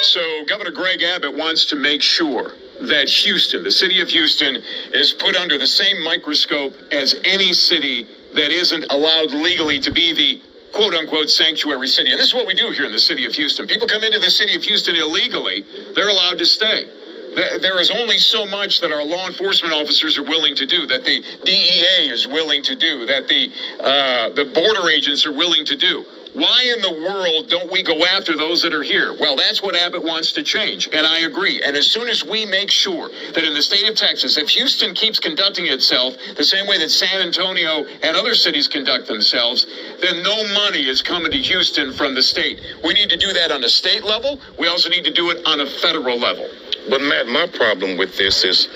So Governor Greg Abbott wants to make sure that Houston, the city of Houston, is put under the same microscope as any city that isn't allowed legally to be the quote-unquote sanctuary city. And this is what we do here in the city of Houston. People come into the city of Houston illegally. They're allowed to stay. There is only so much that our law enforcement officers are willing to do, that the DEA is willing to do, that the border agents are willing to do. Why in the world don't we go after those that are here? Well, that's what Abbott wants to change, and I agree. And as soon as we make sure that in the state of Texas, if Houston keeps conducting itself the same way that San Antonio and other cities conduct themselves, then no money is coming to Houston from the state. We need to do that on a state level. We also need to do it on a federal level. But, Matt, my problem with this is,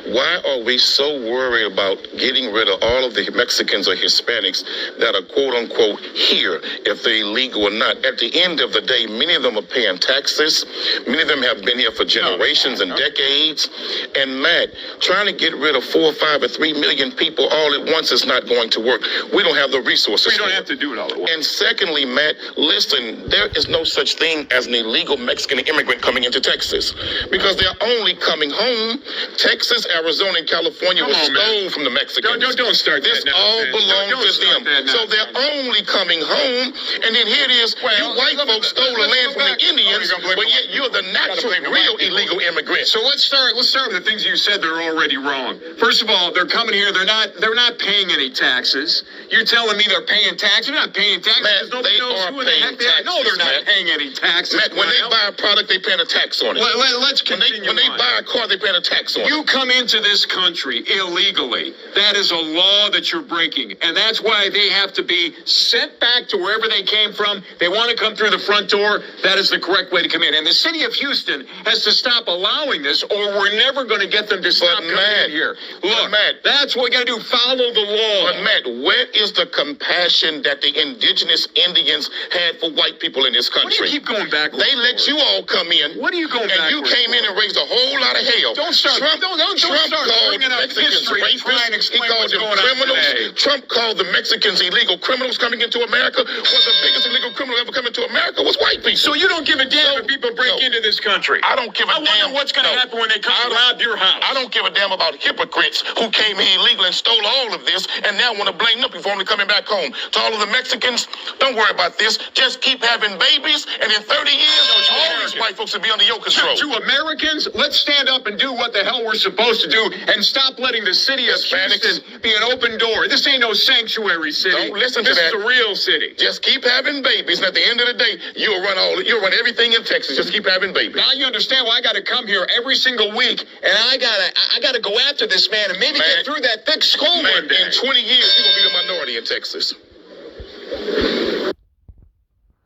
why are we so worried about getting rid of all of the Mexicans or Hispanics that are quote-unquote here, if they're illegal or not? At the end of the day, many of them are paying taxes. Many of them have been here for generations and decades. And, Matt, trying to get rid of 4 or 5 or 3 million people all at once is not going to work. We don't have the resources. We don't have to do it all at once. And secondly, Matt, listen, there is no such thing as an illegal Mexican immigrant coming into Texas, because they're only coming home. Texas, Arizona, and California was stolen from the Mexicans. Don't start this. This all belongs to them. So they're only coming home. And then here it is, you white folks stole the land from the Indians, but yet you're the natural, real illegal immigrant. So let's start with the things you said that are already wrong. First of all, they're coming here. They're not paying any taxes. You're telling me they're paying taxes? They're not paying taxes. Matt, nobody knows who the heck they are. No, they're not paying any taxes. Matt, when they buy a product, they pay a tax on it. Let's continue. When they buy a car, they pay a tax on it. You come into this country illegally. That is a law that you're breaking. And that's why they have to be sent back to wherever they came from. They want to come through the front door. That is the correct way to come in. And the city of Houston has to stop allowing this, or we're never going to get them to stop coming in here. Look, Matt, that's what we got to do. Follow the law. But, Matt, where is the compassion that the indigenous Indians had for white people in this country? What do you keep going back? They let you all come in. What are you going back? And you came in and raised a whole lot of hell. Don't start. Trump start called bringing up Mexicans history and try and explain he called what's them going on criminals. today. Trump called the Mexicans illegal criminals coming into America. One of the biggest illegal criminals ever come into America was white people. So you don't give a damn if people break into this country? I don't give a damn. I wonder what's going to happen when they come and rob your house. I don't give a damn about hypocrites who came here illegally and stole all of this and now want to blame them before only coming back home. To all of the Mexicans, don't worry about this. Just keep having babies, and in 30 years, all these white folks will be under your control. To Americans, let's stand up and do what the hell we're supposed to do and stop letting the city of Houston be an open door. This ain't no sanctuary city. Don't listen to that. This is a real city. Just keep having babies, and at the end of the day, you'll run everything in Texas. Just keep having babies. Now you understand why I got to come here every single week, and I gotta go after this man and maybe get through that thick skull one day. In 20 years, you're gonna be the minority in Texas.